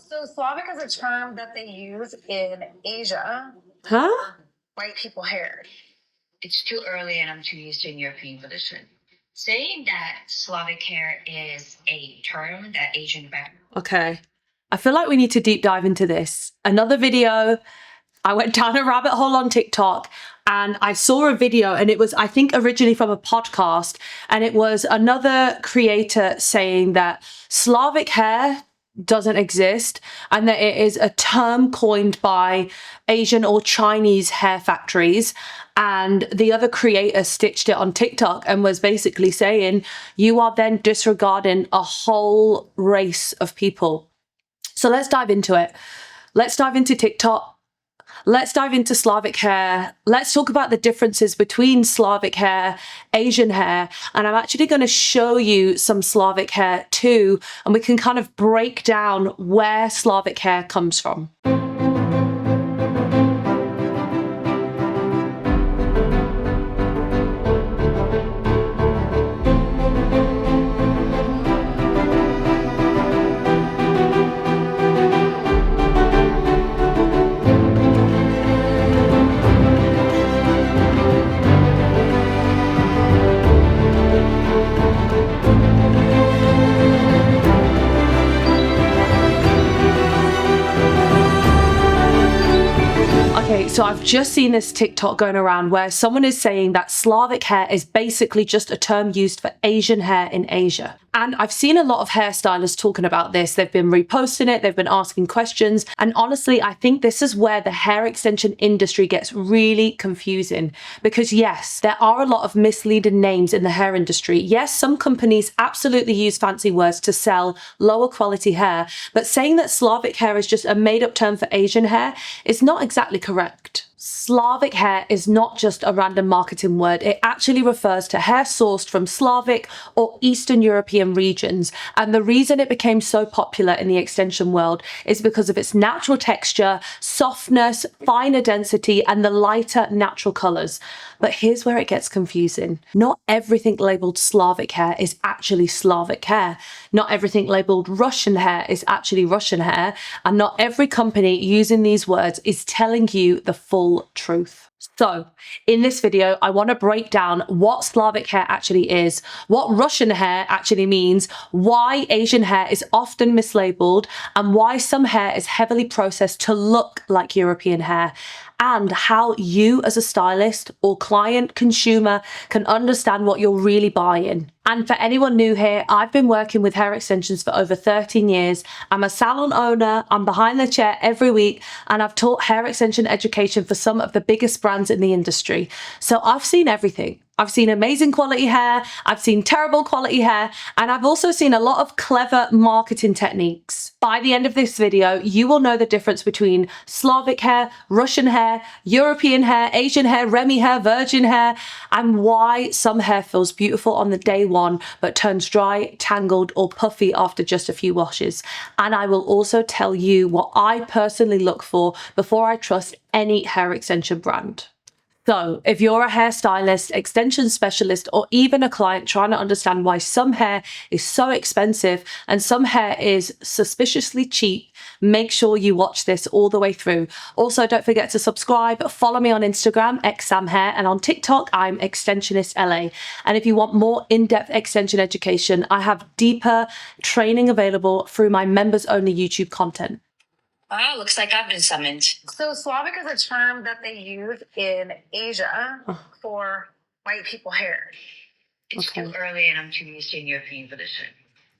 So Slavic is a term that they use in Asia Huh? for white people hair. It's too early and I'm too used to European tradition. Saying that Slavic hair is a term that Asian back. Okay. I feel like we need to deep dive into this. Another video, I went down a rabbit hole on TikTok and I saw a video, and it was, I think, originally from a podcast, and it was another creator saying that Slavic hair doesn't exist and that it is a term coined by Asian or Chinese hair factories. And the other creator stitched it on TikTok and was basically saying, you are then disregarding a whole race of people. So let's dive into it. Let's dive into TikTok. Let's dive into Slavic hair. Let's talk about the differences between Slavic hair, Asian hair, and I'm actually going to show you some Slavic hair too, and we can kind of break down where Slavic hair comes from. Okay, so I've just seen this TikTok going around where someone is saying that Slavic hair is basically just a term used for Asian hair in Asia. And I've seen a lot of hairstylists talking about this. They've been reposting it, they've been asking questions. And honestly, I think this is where the hair extension industry gets really confusing. Because yes, there are a lot of misleading names in the hair industry. Yes, some companies absolutely use fancy words to sell lower quality hair. But saying that Slavic hair is just a made up term for Asian hair is not exactly correct. Slavic hair is not just a random marketing word. It actually refers to hair sourced from Slavic or Eastern European regions. And the reason it became so popular in the extension world is because of its natural texture, softness, finer density, and the lighter natural colors. But here's where it gets confusing. Not everything labeled Slavic hair is actually Slavic hair. Not everything labeled Russian hair is actually Russian hair. And not every company using these words is telling you the full truth. So in this video, I want to break down what Slavic hair actually is, what Russian hair actually means, why Asian hair is often mislabeled, and why some hair is heavily processed to look like European hair, and how you as a stylist or client consumer can understand what you're really buying. And for anyone new here, I've been working with hair extensions for over 13 years. I'm a salon owner, I'm behind the chair every week, and I've taught hair extension education for some of the biggest brands in the industry. So I've seen everything. I've seen amazing quality hair, I've seen terrible quality hair, and I've also seen a lot of clever marketing techniques. By the end of this video, you will know the difference between Slavic hair, Russian hair, European hair, Asian hair, Remy hair, virgin hair, and why some hair feels beautiful on the day one, but turns dry, tangled, or puffy after just a few washes. And I will also tell you what I personally look for before I trust any hair extension brand. So if you're a hairstylist, extension specialist, or even a client trying to understand why some hair is so expensive and some hair is suspiciously cheap, make sure you watch this all the way through. Also, don't forget to subscribe, follow me on Instagram, xsamhair, and on TikTok, I'm Extensionist LA. And if you want more in-depth extension education, I have deeper training available through my members-only YouTube content. Wow, looks like I've been summoned. So Slavic is a term that they use in Asia for white people hair. It's too early and I'm too used to European tradition.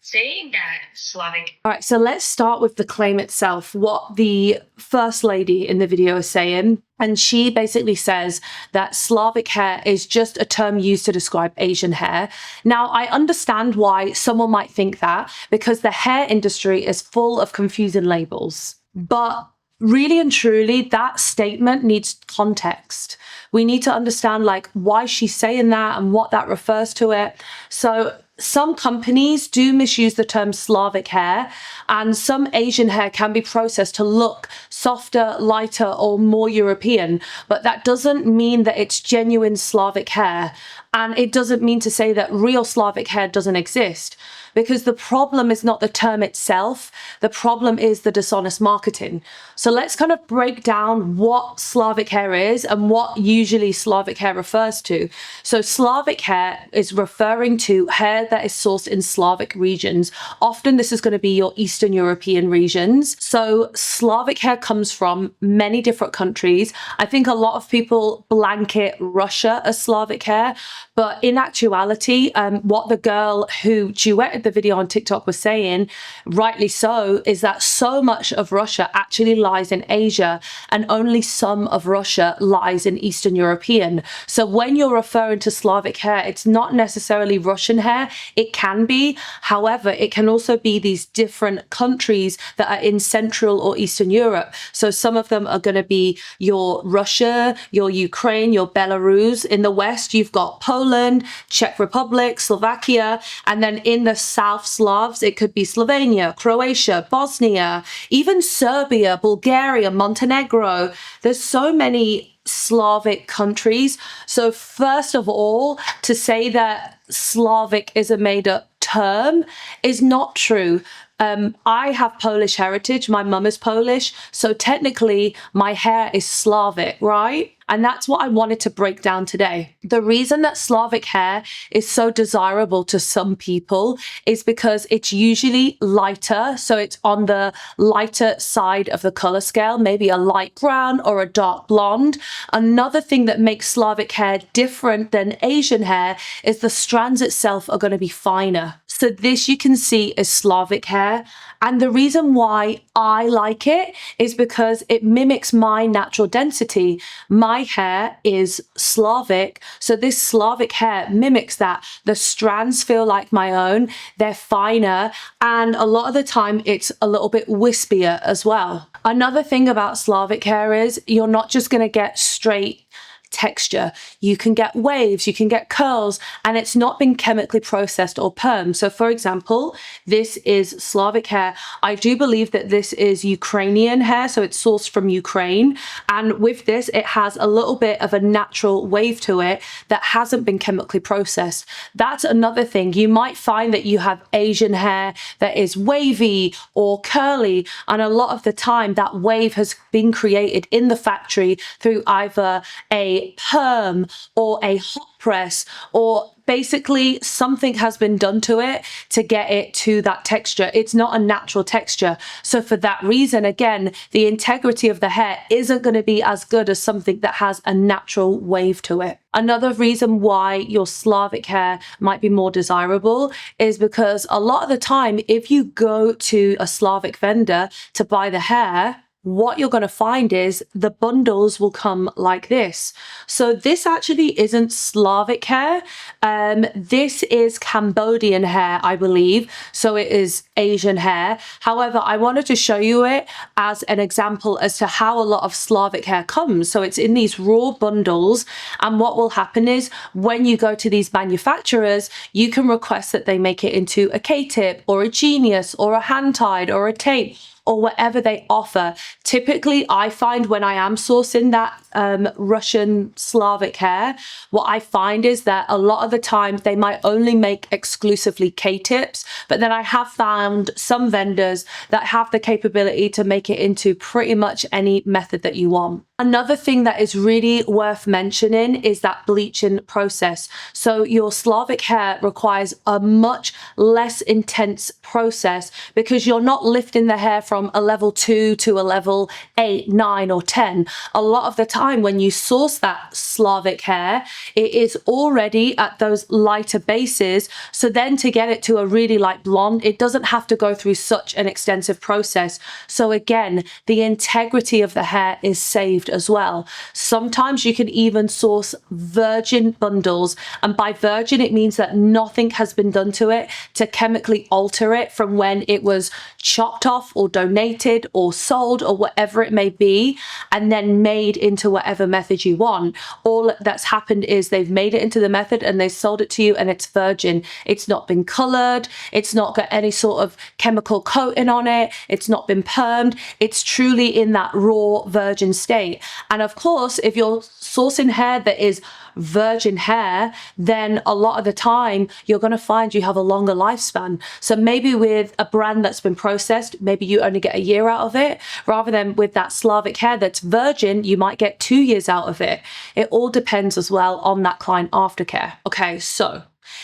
Saying that Slavic. All right, so let's start with the claim itself, what the first lady in the video is saying. And she basically says that Slavic hair is just a term used to describe Asian hair. Now, I understand why someone might think that, because the hair industry is full of confusing labels. But really and truly, that statement needs context. We need to understand like why she's saying that and what that refers to it. So some companies do misuse the term Slavic hair, and some Asian hair can be processed to look softer, lighter, or more European, but that doesn't mean that it's genuine Slavic hair. And it doesn't mean to say that real Slavic hair doesn't exist, because the problem is not the term itself. The problem is the dishonest marketing. So let's kind of break down what Slavic hair is and what usually Slavic hair refers to. So Slavic hair is referring to hair that is sourced in Slavic regions. Often this is going to be your Eastern European regions. So Slavic hair comes from many different countries. I think a lot of people blanket Russia as Slavic hair, but in actuality, what the girl who duetted the video on TikTok was saying, rightly so, is that so much of Russia actually lies in Asia and only some of Russia lies in Eastern European. So when you're referring to Slavic hair, it's not necessarily Russian hair. It can be. However, it can also be these different countries that are in Central or Eastern Europe. So some of them are going to be your Russia, your Ukraine, your Belarus. In the West, you've got Poland, Czech Republic, Slovakia, and then in the South Slavs, it could be Slovenia, Croatia, Bosnia, even Serbia, Bulgaria, Montenegro. There's so many Slavic countries. So first of all, to say that Slavic is a made-up term is not true. I have Polish heritage. My mum is Polish. So technically my hair is Slavic, right? And that's what I wanted to break down today. The reason that Slavic hair is so desirable to some people is because it's usually lighter. So it's on the lighter side of the color scale, maybe a light brown or a dark blonde. Another thing that makes Slavic hair different than Asian hair is the strands itself are going to be finer. So this you can see is Slavic hair. And the reason why I like it is because it mimics my natural density. My hair is Slavic, so this Slavic hair mimics that. The strands feel like my own, they're finer, and a lot of the time it's a little bit wispier as well. Another thing about Slavic hair is you're not just going to get straight texture. You can get waves, you can get curls, and it's not been chemically processed or permed. So for example, this is Slavic hair. I do believe that this is Ukrainian hair, so it's sourced from Ukraine. And with this, it has a little bit of a natural wave to it that hasn't been chemically processed. That's another thing. You might find that you have Asian hair that is wavy or curly, and a lot of the time that wave has been created in the factory through either a perm or a hot press, or basically something has been done to it to get it to that texture. It's not a natural texture. So for that reason, again, the integrity of the hair isn't going to be as good as something that has a natural wave to it. Another reason why your Slavic hair might be more desirable is because a lot of the time, if you go to a Slavic vendor to buy the hair, what you're going to find is the bundles will come like this. So this actually isn't Slavic hair. This is Cambodian hair, I believe. So it is Asian hair. However, I wanted to show you it as an example as to how a lot of Slavic hair comes. So it's in these raw bundles. And what will happen is when you go to these manufacturers, you can request that they make it into a K-tip or a Genius or a hand-tied or a tape, or whatever they offer. Typically, I find when I am sourcing that Russian Slavic hair, what I find is that a lot of the time they might only make exclusively K-tips, but then I have found some vendors that have the capability to make it into pretty much any method that you want. Another thing that is really worth mentioning is that bleaching process. So your Slavic hair requires a much less intense process because you're not lifting the hair from a level 2 to a level 8, 9 or 10. A lot of the time when you source that Slavic hair, it is already at those lighter bases. So then to get it to a really light blonde, it doesn't have to go through such an extensive process. So again, the integrity of the hair is saved removed as well. Sometimes you can even source virgin bundles, and by virgin it means that nothing has been done to it to chemically alter it from when it was chopped off or donated or sold or whatever it may be, and then made into whatever method you want. All that's happened is they've made it into the method and they sold it to you, and it's virgin. It's not been colored, it's not got any sort of chemical coating on it, it's not been permed. It's truly in that raw virgin state. And of course, if you're sourcing hair that is virgin hair, then a lot of the time you're going to find you have a longer lifespan. So maybe with a brand that's been processed, maybe you only get a year out of it, rather than with that Slavic hair that's virgin, you might get 2 years out of it. It all depends as well on that client aftercare. Okay, so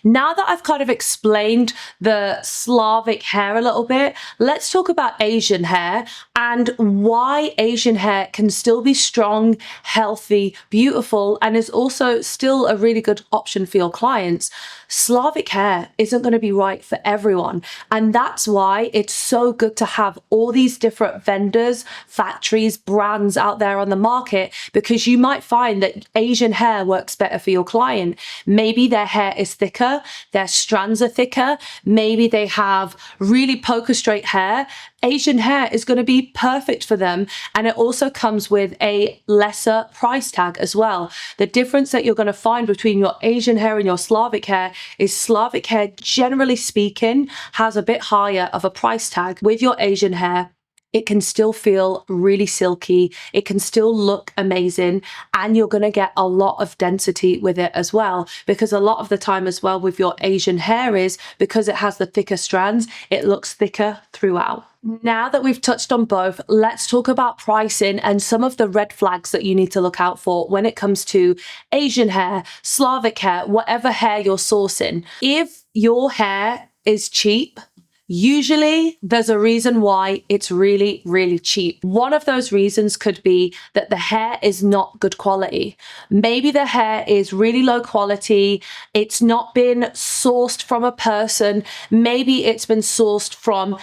now that I've kind of explained the Slavic hair a little bit, let's talk about Asian hair and why Asian hair can still be strong, healthy, beautiful, and is also still a really good option for your clients. Slavic hair isn't going to be right for everyone, and that's why it's so good to have all these different vendors, factories, brands out there on the market, because you might find that Asian hair works better for your client. Maybe their hair is thicker, their strands are thicker, maybe they have really poker straight hair. Asian hair is going to be perfect for them, and it also comes with a lesser price tag as well. The difference that you're going to find between your Asian hair and your Slavic hair is Slavic hair, generally speaking, has a bit higher of a price tag. With your Asian hair, it can still feel really silky, it can still look amazing, and you're going to get a lot of density with it as well, because a lot of the time as well with your Asian hair is because it has the thicker strands, it looks thicker throughout. Now that we've touched on both, let's talk about pricing and some of the red flags that you need to look out for when it comes to Asian hair, Slavic hair, whatever hair you're sourcing. If your hair is cheap, usually there's a reason why it's really, really cheap. One of those reasons could be that the hair is not good quality. Maybe the hair is really low quality. It's not been sourced from a person. Maybe it's been sourced from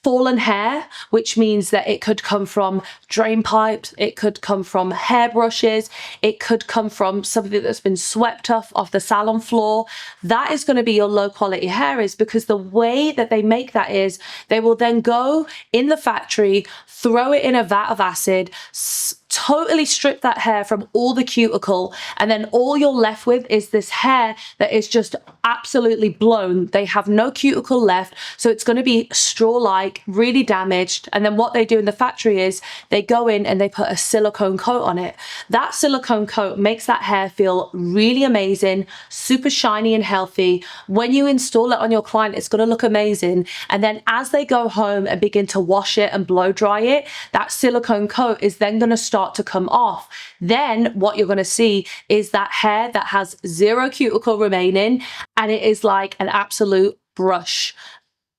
fallen hair, which means that it could come from drain pipes, it could come from hairbrushes, it could come from something that's been swept off the salon floor. That is going to be your low quality hair, is because the way that they make that is they will then go in the factory, throw it in a vat of acid, totally strip that hair from all the cuticle, and then all you're left with is this hair that is just absolutely blown. They have no cuticle left, so it's going to be straw-like, really damaged. And then what they do in the factory is they go in and they put a silicone coat on it. That silicone coat makes that hair feel really amazing, super shiny and healthy. When you install it on your client, it's going to look amazing. And then as they go home and begin to wash it and blow dry it, that silicone coat is then going to start to come off. Then what you're going to see is that hair that has zero cuticle remaining, and it is like an absolute brush,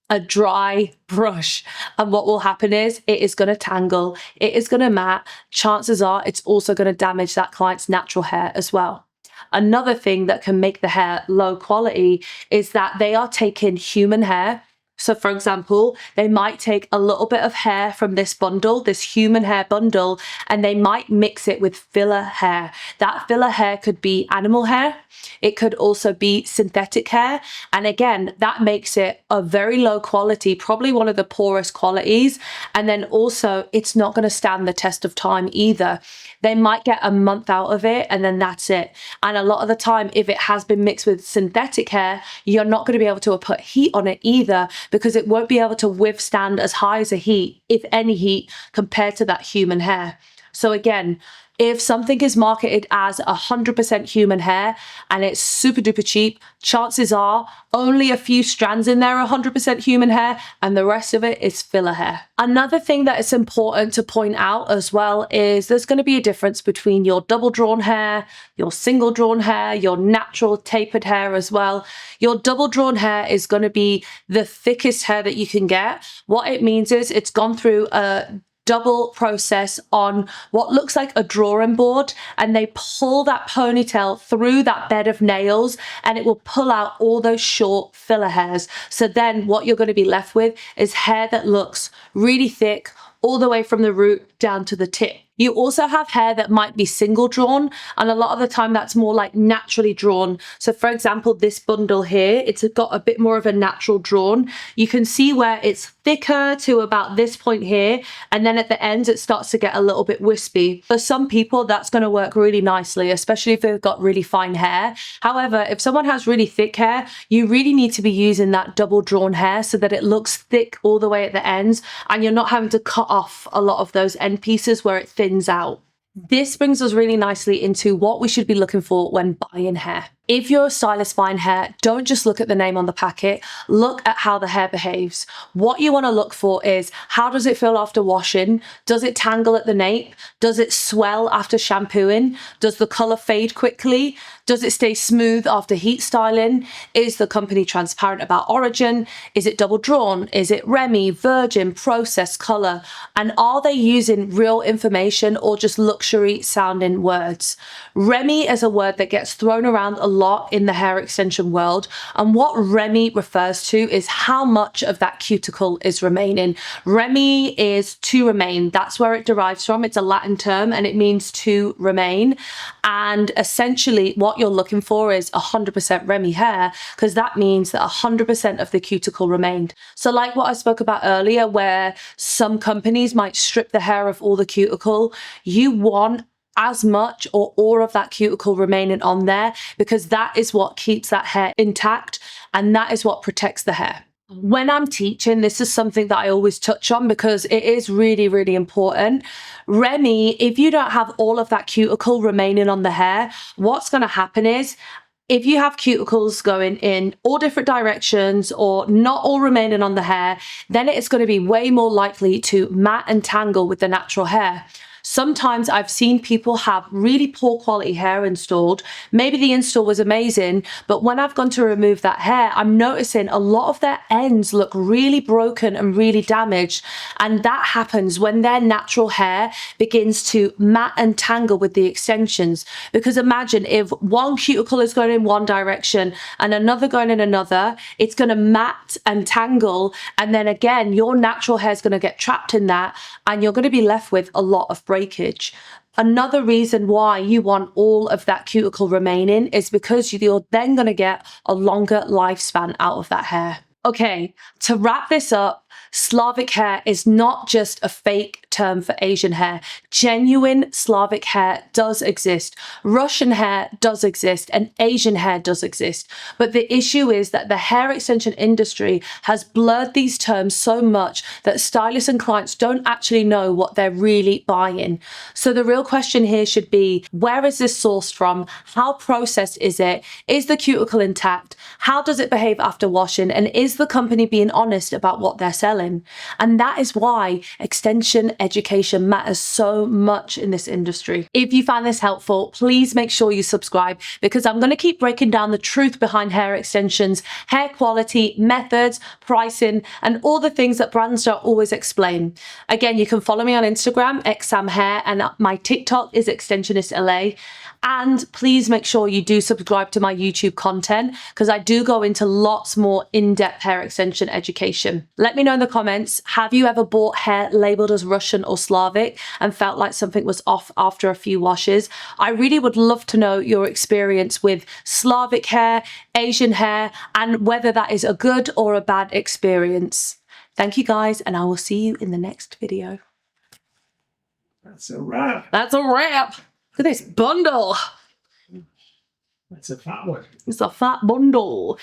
a dry brush. And what will happen is it is going to tangle, it is going to mat. Chances are it's also going to damage that client's natural hair as well. Another thing that can make the hair low quality is that they are taking human hair. So for example, they might take a little bit of hair from this bundle, this human hair bundle, and they might mix it with filler hair. That filler hair could be animal hair. It could also be synthetic hair. And again, that makes it a very low quality, probably one of the poorest qualities. And then also it's not going to stand the test of time either. They might get a month out of it and then that's it. And a lot of the time, if it has been mixed with synthetic hair, you're not going to be able to put heat on it either, because it won't be able to withstand as high as a heat, if any heat, compared to that human hair. So again, if something is marketed as 100% human hair and it's super duper cheap, chances are only a few strands in there are 100% human hair and the rest of it is filler hair. Another thing that is important to point out as well is there's going to be a difference between your double drawn hair, your single drawn hair, your natural tapered hair as well. Your double drawn hair is going to be the thickest hair that you can get. What it means is it's gone through a double process on what looks like a drawing board, and they pull that ponytail through that bed of nails and it will pull out all those short filler hairs. So then what you're going to be left with is hair that looks really thick all the way from the root down to the tip. You also have hair that might be single drawn, and a lot of the time that's more like naturally drawn. So for example, this bundle here, it's got a bit more of a natural drawn. You can see where it's thicker to about this point here, and then at the ends it starts to get a little bit wispy. For some people that's going to work really nicely, especially if they've got really fine hair. However, if someone has really thick hair, you really need to be using that double drawn hair so that it looks thick all the way at the ends, and you're not having to cut off a lot of those end pieces where it thins out. This brings us really nicely into what we should be looking for when buying hair. If you're a stylist buying hair, don't just look at the name on the packet, look at how the hair behaves. What you want to look for is, how does it feel after washing? Does it tangle at the nape? Does it swell after shampooing? Does the color fade quickly? Does it stay smooth after heat styling? Is the company transparent about origin? Is it double drawn? Is it Remy, virgin, processed color? And are they using real information or just luxury sounding words? Remy is a word that gets thrown around a lot in the hair extension world, and what Remy refers to is how much of that cuticle is remaining. Remy is to remain. That's where it derives from. It's a Latin term and it means to remain. And essentially what you're looking for is 100% Remy hair, because that means that 100% of the cuticle remained. So like what I spoke about earlier, where some companies might strip the hair of all the cuticle, you want as much or all of that cuticle remaining on there, because that is what keeps that hair intact and that is what protects the hair. When I'm teaching, this is something that I always touch on because it is really, really important. Remy, if you don't have all of that cuticle remaining on the hair, what's going to happen is, if you have cuticles going in all different directions or not all remaining on the hair, then it's going to be way more likely to mat and tangle with the natural hair. Sometimes I've seen people have really poor quality hair installed. Maybe the install was amazing, but when I've gone to remove that hair, I'm noticing a lot of their ends look really broken and really damaged. And that happens when their natural hair begins to mat and tangle with the extensions. Because imagine if one cuticle is going in one direction and another going in another, it's going to mat and tangle. And then again, your natural hair is going to get trapped in that and you're going to be left with a lot of breakage. Another reason why you want all of that cuticle remaining is because you're then going to get a longer lifespan out of that hair. Okay, to wrap this up, Slavic hair is not just a fake term for Asian hair. Genuine Slavic hair does exist. Russian hair does exist and Asian hair does exist. But the issue is that the hair extension industry has blurred these terms so much that stylists and clients don't actually know what they're really buying. So the real question here should be, where is this sourced from? How processed is it? Is the cuticle intact? How does it behave after washing? And is the company being honest about what they're selling? And that is why extension education matters so much in this industry. If you found this helpful, please make sure you subscribe, because I'm going to keep breaking down the truth behind hair extensions, hair quality, methods, pricing, and all the things that brands don't always explain. Again, you can follow me on Instagram, xsamhair, and my TikTok is extensionistla. And please make sure you do subscribe to my YouTube content, because I do go into lots more in-depth hair extension education. Let me know in the comments, have you ever bought hair labeled as Russian or Slavic and felt like something was off after a few washes? I really would love to know your experience with Slavic hair, Asian hair, and whether that is a good or a bad experience. Thank you guys, and I will see you in the next video. That's a wrap. That's a wrap. Look at this bundle. That's a fat one. It's a fat bundle.